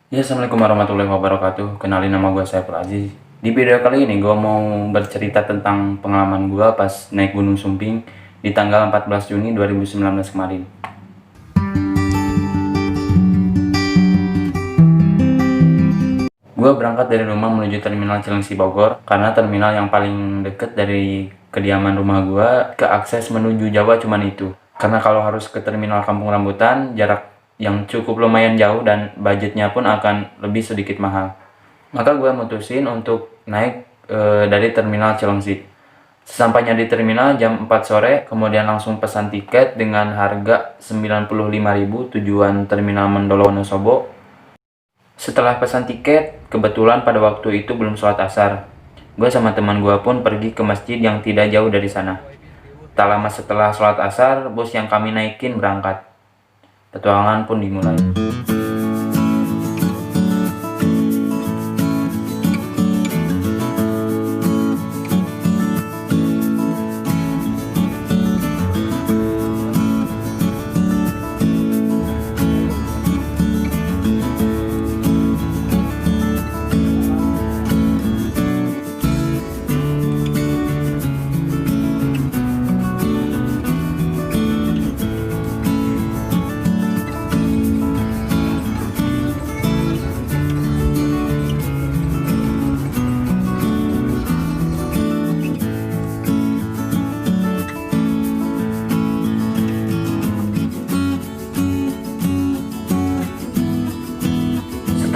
Ya, Assalamualaikum warahmatullahi wabarakatuh. Kenalin, nama gue Saiful Aziz. Di video kali ini gue mau bercerita tentang pengalaman gue pas naik Gunung Sumbing di tanggal 14 Juni 2019 kemarin. Gue berangkat dari rumah menuju Terminal Cilengsi Bogor karena terminal yang paling deket dari kediaman rumah gue ke akses menuju Jawa cuman itu. Karena kalau harus ke Terminal Kampung Rambutan, jarak yang cukup lumayan jauh dan budgetnya pun akan lebih sedikit mahal. Maka gue mutusin untuk naik dari Terminal Cilengsi. Sesampainya di terminal jam 4 sore, kemudian langsung pesan tiket dengan harga 95.000 tujuan Terminal Mendolo Wonosobo. Setelah pesan tiket, kebetulan pada waktu itu belum sholat asar. Gue sama teman gue pun pergi ke masjid yang tidak jauh dari sana. Tak lama setelah sholat asar, bus yang kami naikin berangkat. Petualangan pun dimulai.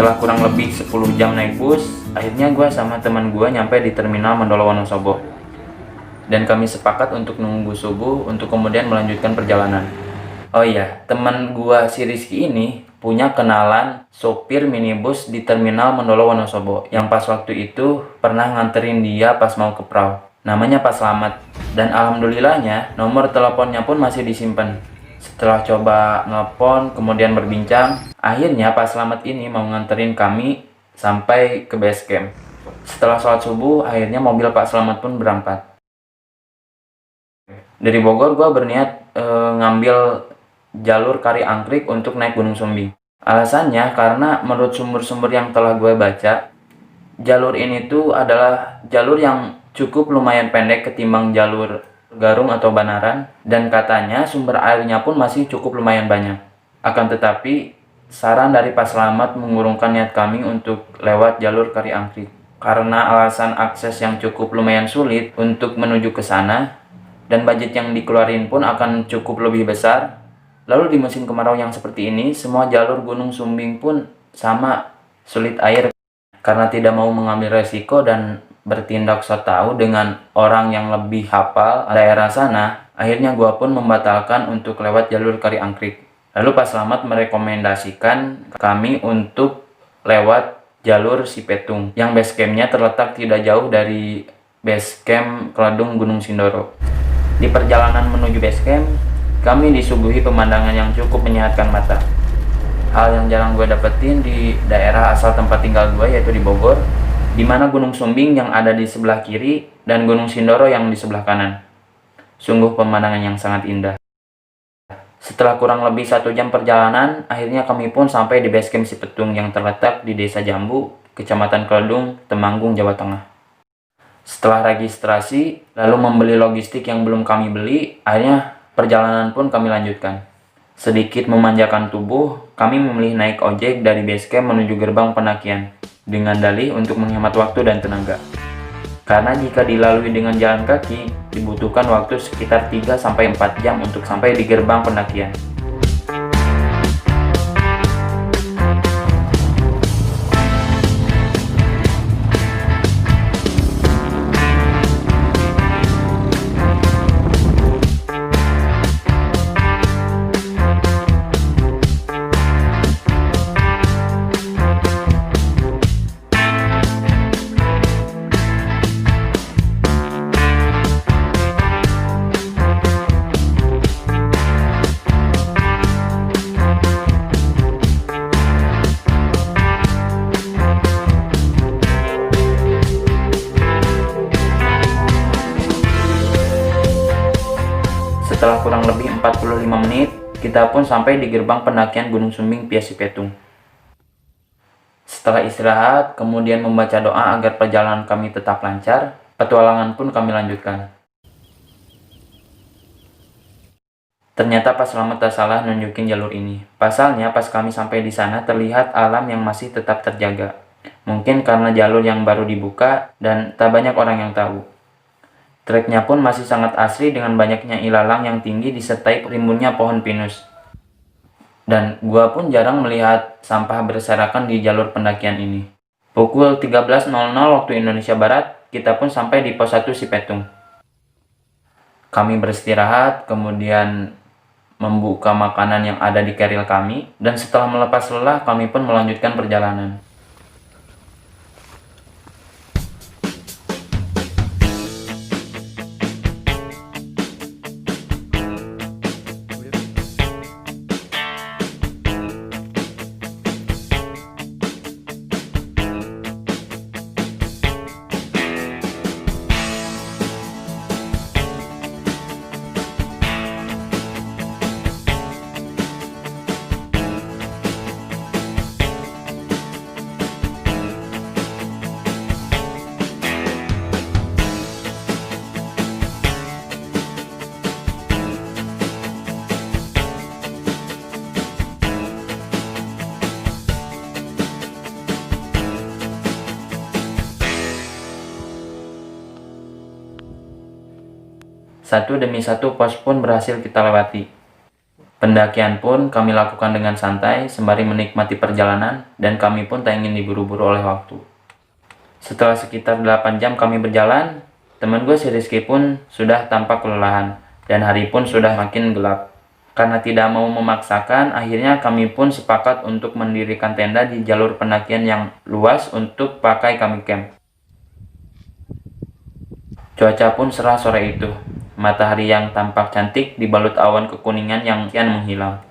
Setelah kurang lebih 10 jam naik bus, akhirnya gue sama teman gue nyampe di Terminal Mendolo Wonosobo. Dan kami sepakat untuk nunggu subuh untuk kemudian melanjutkan perjalanan. Oh iya, teman gue si Rizky ini punya kenalan sopir minibus di Terminal Mendolo Wonosobo yang pas waktu itu pernah nganterin dia pas mau ke Prau. Namanya Pak Slamet. Dan alhamdulillahnya nomor teleponnya pun masih disimpan. Setelah coba nelpon, kemudian berbincang, akhirnya Pak Slamet ini mau nganterin kami sampai ke base camp. Setelah sholat subuh, akhirnya mobil Pak Slamet pun berangkat. Dari Bogor, gue berniat ngambil jalur Kari Angkrik untuk naik Gunung Sumbing. Alasannya karena menurut sumber-sumber yang telah gue baca, jalur ini tuh adalah jalur yang cukup lumayan pendek ketimbang jalur Garung atau Banaran, dan katanya sumber airnya pun masih cukup lumayan banyak. Akan tetapi, saran dari Pak Slamet mengurungkan niat kami untuk lewat jalur Kari Angkrik. Karena alasan akses yang cukup lumayan sulit untuk menuju ke sana, dan budget yang dikeluarin pun akan cukup lebih besar. Lalu di musim kemarau yang seperti ini, semua jalur Gunung Sumbing pun sama sulit air. Karena tidak mau mengambil resiko dan bertindak so tahu dengan orang yang lebih hafal daerah sana, akhirnya gua pun membatalkan untuk lewat jalur Kari Angkrik. Lalu Pak Slamet merekomendasikan kami untuk lewat jalur Sipetung yang base campnya terletak tidak jauh dari base camp Keledung Gunung Sindoro. Di perjalanan menuju base camp, kami disuguhi pemandangan yang cukup menyehatkan mata. Hal yang jarang gue dapetin di daerah asal tempat tinggal gue, yaitu di Bogor, di mana Gunung Sumbing yang ada di sebelah kiri dan Gunung Sindoro yang di sebelah kanan. Sungguh pemandangan yang sangat indah. Setelah kurang lebih 1 jam perjalanan, akhirnya kami pun sampai di base camp Sipetung yang terletak di Desa Jambu, Kecamatan Keledung, Temanggung, Jawa Tengah. Setelah registrasi, lalu membeli logistik yang belum kami beli, akhirnya perjalanan pun kami lanjutkan. Sedikit memanjakan tubuh, kami memilih naik ojek dari base camp menuju gerbang pendakian, dengan dalih untuk menghemat waktu dan tenaga. Karena jika dilalui dengan jalan kaki, dibutuhkan waktu sekitar 3-4 jam untuk sampai di gerbang pendakian. Setelah kurang lebih 45 menit, kita pun sampai di gerbang pendakian Gunung Sumbing via Sipetung. Setelah istirahat, kemudian membaca doa agar perjalanan kami tetap lancar, petualangan pun kami lanjutkan. Ternyata Pak Slamet tak salah nunjukin jalur ini. Pasalnya pas kami sampai di sana terlihat alam yang masih tetap terjaga. Mungkin karena jalur yang baru dibuka dan tak banyak orang yang tahu. Treknya pun masih sangat asri dengan banyaknya ilalang yang tinggi disertai rimbunnya pohon pinus. Dan gua pun jarang melihat sampah berserakan di jalur pendakian ini. Pukul 13.00 waktu Indonesia Barat, kita pun sampai di pos 1 Sipetung. Kami beristirahat, kemudian membuka makanan yang ada di keril kami, dan setelah melepas lelah, kami pun melanjutkan perjalanan. Satu demi satu pos pun berhasil kita lewati. Pendakian pun kami lakukan dengan santai sembari menikmati perjalanan dan kami pun tak ingin diburu-buru oleh waktu. Setelah sekitar 8 jam kami berjalan, teman gue si Rizky pun sudah tampak kelelahan dan hari pun sudah makin gelap. Karena tidak mau memaksakan, akhirnya kami pun sepakat untuk mendirikan tenda di jalur pendakian yang luas untuk pakai kami camp. Cuaca pun cerah sore itu. Matahari yang tampak cantik dibalut awan kekuningan yang kian menghilang.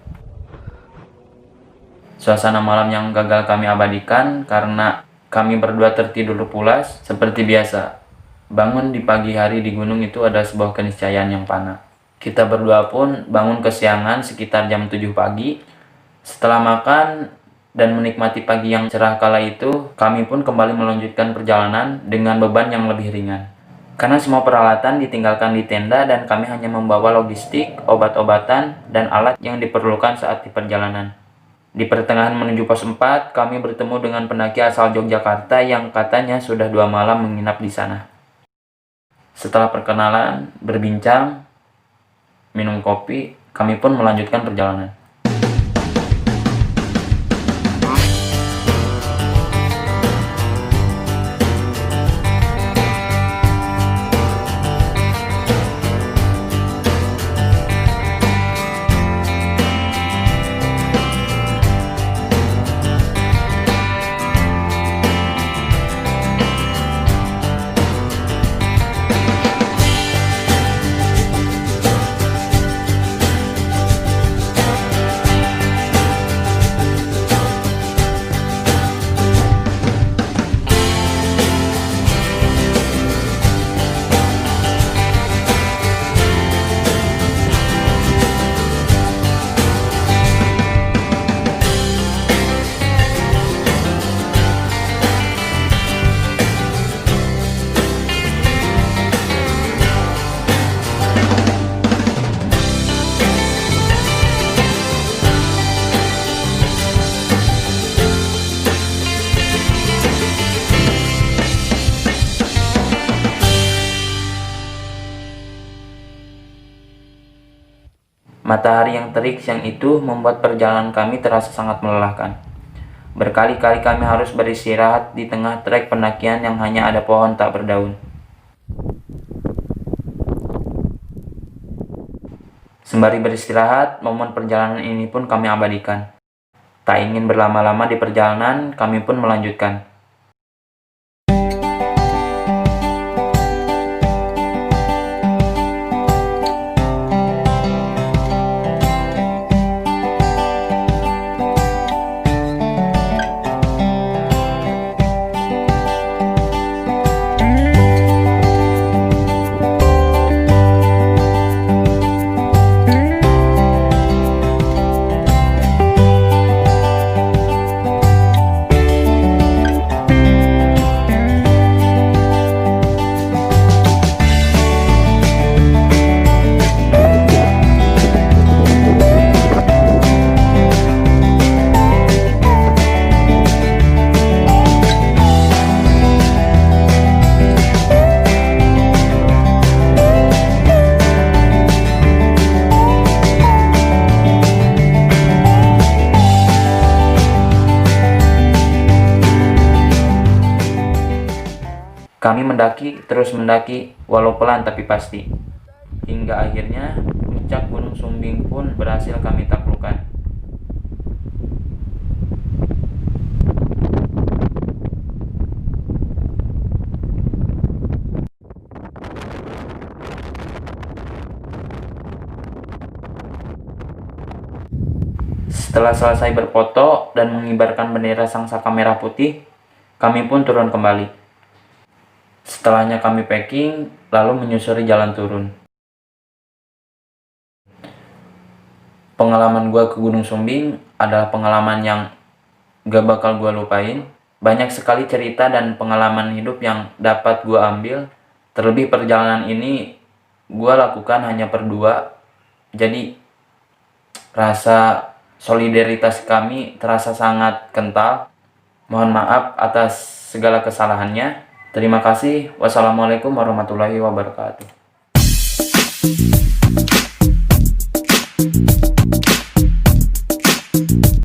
Suasana malam yang gagal kami abadikan karena kami berdua tertidur pulas seperti biasa. Bangun di pagi hari di gunung itu adalah sebuah keniscayaan yang panah. Kita berdua pun bangun kesiangan sekitar jam 7 pagi. Setelah makan dan menikmati pagi yang cerah kala itu, kami pun kembali melanjutkan perjalanan dengan beban yang lebih ringan. Karena semua peralatan ditinggalkan di tenda dan kami hanya membawa logistik, obat-obatan, dan alat yang diperlukan saat di perjalanan. Di pertengahan menuju pos 4, kami bertemu dengan pendaki asal Yogyakarta yang katanya sudah 2 malam menginap di sana. Setelah perkenalan, berbincang, minum kopi, kami pun melanjutkan perjalanan. Matahari yang terik siang itu membuat perjalanan kami terasa sangat melelahkan. Berkali-kali kami harus beristirahat di tengah trek pendakian yang hanya ada pohon tak berdaun. Sembari beristirahat, momen perjalanan ini pun kami abadikan. Tak ingin berlama-lama di perjalanan, kami pun melanjutkan. Kami mendaki, terus mendaki, walau pelan tapi pasti. Hingga akhirnya, puncak Gunung Sumbing pun berhasil kami taklukkan. Setelah selesai berfoto dan mengibarkan bendera Sang Saka Merah Putih, kami pun turun kembali. Setelahnya kami packing, lalu menyusuri jalan turun. Pengalaman gue ke Gunung Sumbing adalah pengalaman yang gak bakal gue lupain. Banyak sekali cerita dan pengalaman hidup yang dapat gue ambil. Terlebih perjalanan ini gue lakukan hanya berdua. Jadi rasa solidaritas kami terasa sangat kental. Mohon maaf atas segala kesalahannya. Terima kasih. Wassalamualaikum warahmatullahi wabarakatuh.